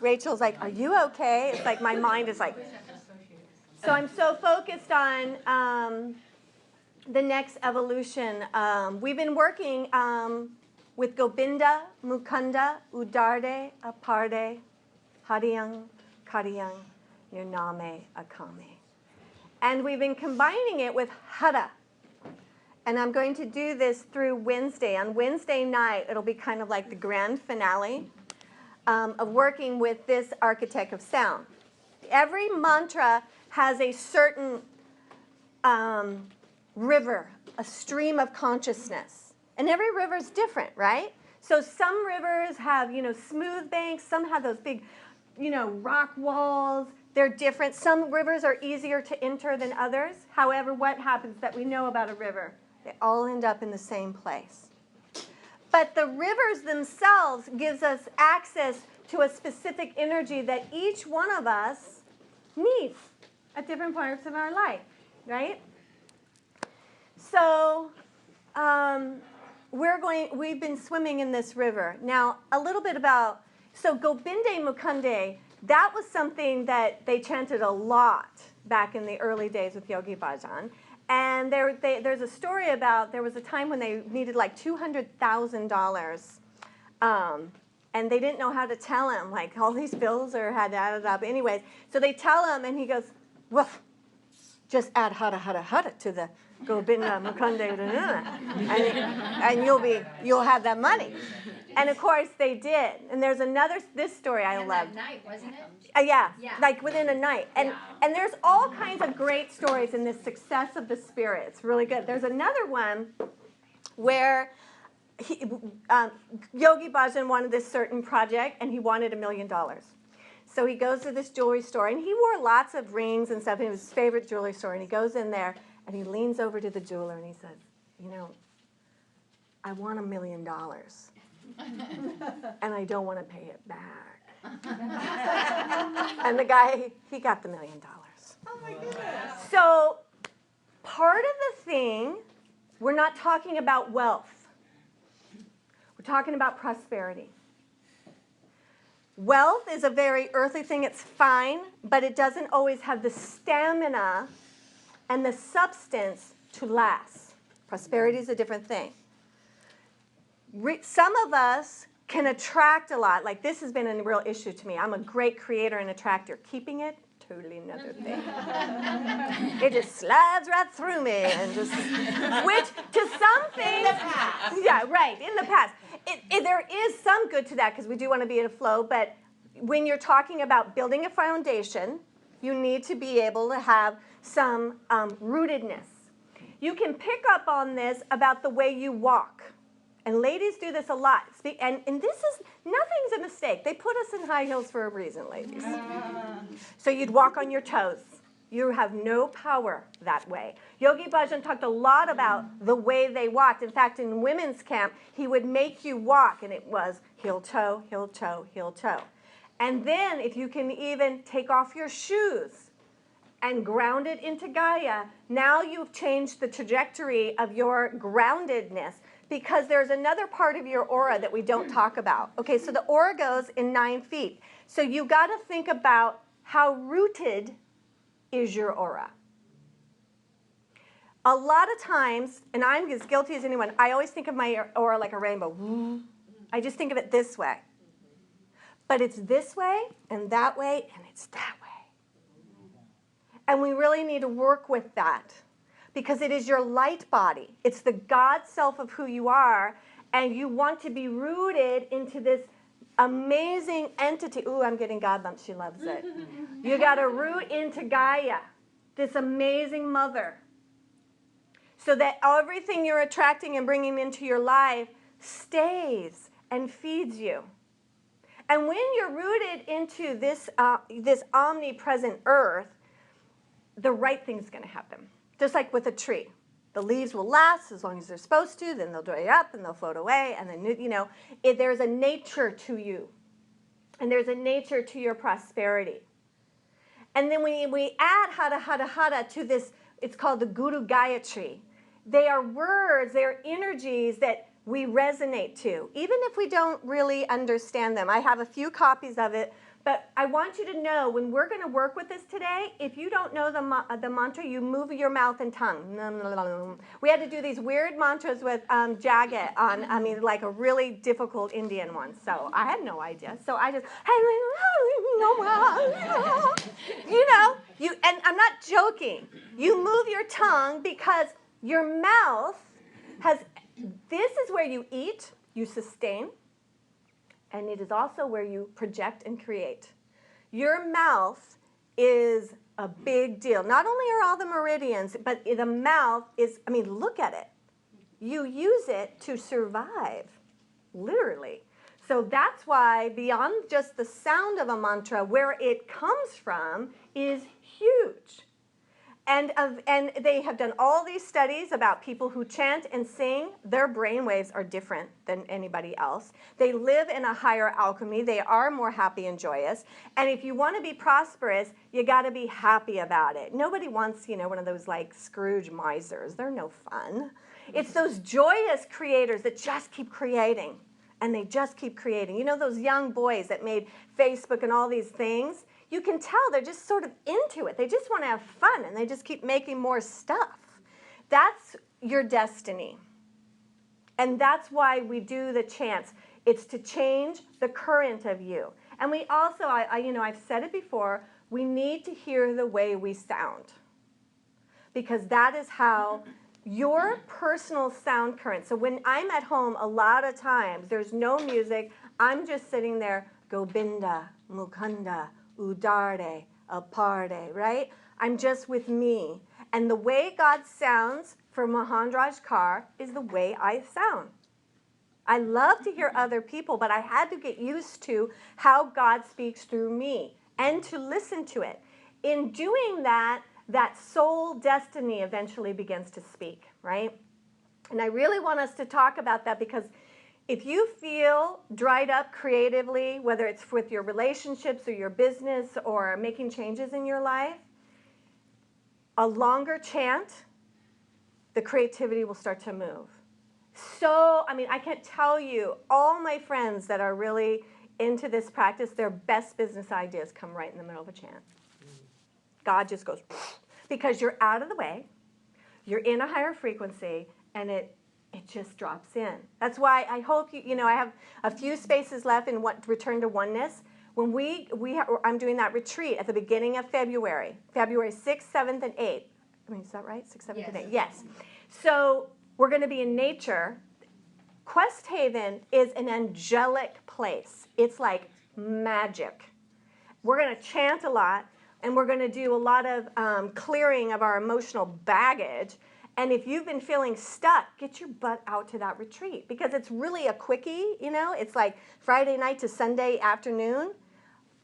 Rachel's like, are you okay? It's like my mind is like, so I'm so focused on the next evolution. We've been working with Gobinda, Mukunda, Udarde, Aparde, Hariyang, Kariyang, Nirname, Akame. And we've been combining it with Hara. And I'm going to do this through Wednesday. On Wednesday night, it'll be kind of like the grand finale of working with this architect of sound. Every mantra has a certain river, a stream of consciousness. And every river is different, right? So some rivers have, smooth banks. Some have those big, rock walls. They're different. Some rivers are easier to enter than others. However, what happens that we know about a river? They all end up in the same place. But the rivers themselves gives us access to a specific energy that each one of us needs at different parts of our life, right? So we've been swimming in this river. Now, a little bit about, so Gobinde Mukunde, that was something that they chanted a lot back in the early days with Yogi Bhajan. And there's a story about, there was a time when they needed like $200,000. And they didn't know how to tell him, like all these bills had added up anyways. So they tell him, and he goes, well, just add hara hara hara to the Gobinda Mukunde, and you'll have that money. And of course they did. And there's this story I love. That night, wasn't it? Yeah, like within a night. And there's all kinds of great stories in this success of the spirit. It's really good. There's another one where Yogi Bhajan wanted this certain project, and he wanted $1 million. So he goes to this jewelry store, and he wore lots of rings and stuff. It was his favorite jewelry store, and he goes in there, and he leans over to the jeweler, and he says, I want $1 million, and I don't want to pay it back. And the guy, he got the $1 million. Oh my goodness. So part of the thing, we're not talking about wealth. We're talking about prosperity. Wealth is a very earthly thing. It's fine, but it doesn't always have the stamina and the substance to last. Prosperity is a different thing. Some of us can attract a lot. Like this has been a real issue to me. I'm a great creator and attractor. Keeping it, totally another thing. It just slides right through me and just, which to some things, in the past. Yeah, right, in the past. There is some good to that because we do want to be in a flow, but when you're talking about building a foundation, you need to be able to have some rootedness. You can pick up on this about the way you walk. And ladies do this a lot. And this is, nothing's a mistake. They put us in high heels for a reason, ladies. So you'd walk on your toes. You have no power that way. Yogi Bhajan talked a lot about the way they walked. In fact, in women's camp, he would make you walk, and it was heel toe, heel toe, heel toe. And then if you can even take off your shoes and ground it into Gaia, now you've changed the trajectory of your groundedness. Because there's another part of your aura that we don't talk about. Okay, so the aura goes in 9 feet. So you got to think about how rooted is your aura. A lot of times, and I'm as guilty as anyone, I always think of my aura like a rainbow. I just think of it this way. But it's this way, and it's that way. And we really need to work with that. Because it is your light body. It's the God self of who you are, and you want to be rooted into this amazing entity. Ooh, I'm getting God bumps. She loves it. You got to root into Gaia, this amazing mother, so that everything you're attracting and bringing into your life stays and feeds you. And when you're rooted into this omnipresent earth, the right thing's going to happen. Just like with a tree. The leaves will last as long as they're supposed to, then they'll dry up and they'll float away, and then, there's a nature to you. And there's a nature to your prosperity. And then when we add Hara Hara Hara to this, it's called the Guru Gayatri. They are words, they are energies that we resonate to, even if we don't really understand them. I have a few copies of it, but I want you to know when we're going to work with this today, if you don't know the mantra, you move your mouth and tongue. We had to do these weird mantras with Jagat on, I mean, like a really difficult Indian one. So I had no idea. So I just, and I'm not joking. You move your tongue because your mouth has, this is where you eat, you sustain, and it is also where you project and create. Your mouth is a big deal. Not only are all the meridians, but the mouth is, I mean, look at it. You use it to survive, literally. So that's why beyond just the sound of a mantra, where it comes from is huge. And they have done all these studies about people who chant and sing. Their brain waves are different than anybody else. They live in a higher alchemy. They are more happy and joyous. And if you want to be prosperous, you got to be happy about it. Nobody wants, one of those like Scrooge misers. They're no fun. It's those joyous creators that just keep creating. And they just keep creating. You know those young boys that made Facebook and all these things? You can tell they're just sort of into it. They just want to have fun, and they just keep making more stuff. That's your destiny. And that's why we do the chants. It's to change the current of you. And we also, I've said it before, we need to hear the way we sound. Because that is how your personal sound current. So when I'm at home, a lot of times, there's no music. I'm just sitting there, Gobinda, Mukunda, Udare, Aparte, right? I'm just with me. And the way God sounds for Mahandraj Kaur is the way I sound. I love to hear other people, but I had to get used to how God speaks through me and to listen to it. In doing that, that soul destiny eventually begins to speak, right? And I really want us to talk about that because if you feel dried up creatively, whether it's with your relationships or your business or making changes in your life, a longer chant, the creativity will start to move. So, I can't tell you, all my friends that are really into this practice, their best business ideas come right in the middle of a chant. God just goes, because you're out of the way, you're in a higher frequency, and it just drops in. That's why I hope I have a few spaces left in Return to Oneness. When I'm doing that retreat at the beginning of February 6th, 7th, and 8th. Is that right? 6th, 7th, and 8th. Yes. So we're going to be in nature. Quest Haven is an angelic place. It's like magic. We're going to chant a lot, and we're going to do a lot of clearing of our emotional baggage. And if you've been feeling stuck, get your butt out to that retreat because it's really a quickie, It's like Friday night to Sunday afternoon,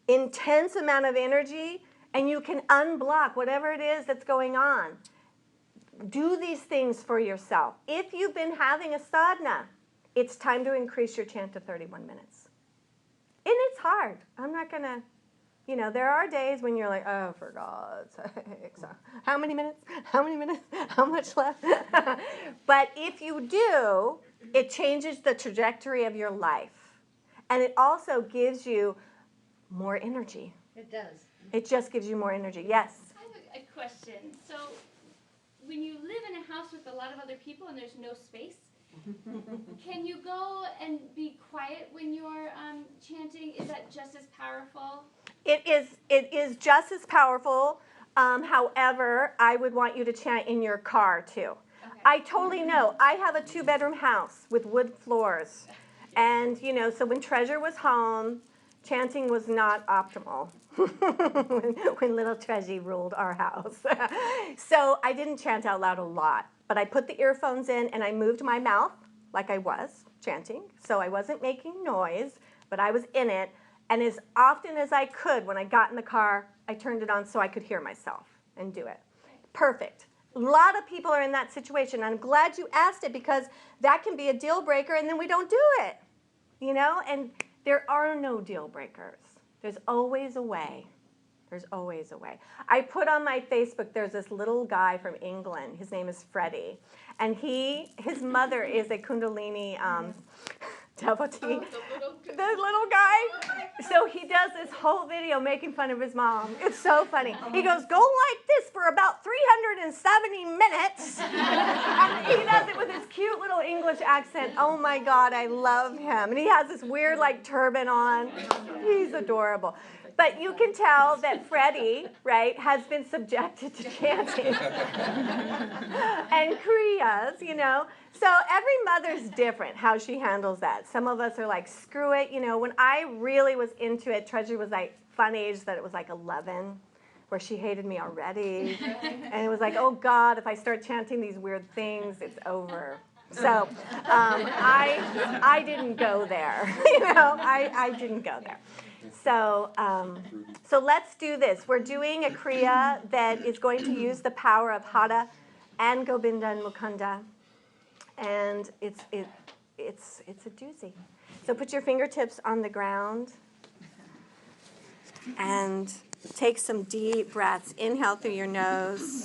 intense amount of energy, and you can unblock whatever it is that's going on. Do these things for yourself. If you've been having a sadhana, it's time to increase your chant to 31 minutes. And it's hard. I'm not going to... there are days when you're like, oh, for God's sake. So, how many minutes? How many minutes? How much left? But if you do, it changes the trajectory of your life. And it also gives you more energy. It does. It just gives you more energy. Yes? I have a question. So, when you live in a house with a lot of other people and there's no space, can you go and be quiet when you're chanting? Is that just as powerful? It is just as powerful. However, I would want you to chant in your car too. Okay. I totally know. I have a 2-bedroom house with wood floors. And, so when Treasure was home, chanting was not optimal when little Treasure ruled our house. So I didn't chant out loud a lot. But I put the earphones in and I moved my mouth like I was chanting. So I wasn't making noise, but I was in it. And as often as I could, when I got in the car, I turned it on so I could hear myself and do it. Perfect. A lot of people are in that situation. I'm glad you asked it because that can be a deal breaker and then we don't do it. And there are no deal breakers. There's always a way. There's always a way. I put on my Facebook, there's this little guy from England. His name is Freddie. And his mother is a Kundalini devotee. The little guy. So he does this whole video making fun of his mom. It's so funny. He goes, go like this for about 370 minutes. And he does it with his cute little English accent. Oh my God, I love him. And he has this weird like turban on. He's adorable. But you can tell that Freddie, right, has been subjected to chanting and kriyas, you know. So every mother's different how she handles that. Some of us are like, screw it. You know, when I really was into it, Treasure was like fun age that it was like 11, where she hated me already. And it was like, oh God, if I start chanting these weird things, it's over. So I didn't go there. You know, I didn't go there. So let's do this. We're doing a kriya that is going to use the power of Hara and Govinda and Mukunda, and it's a doozy. So put your fingertips on the ground and take some deep breaths. Inhale through your nose.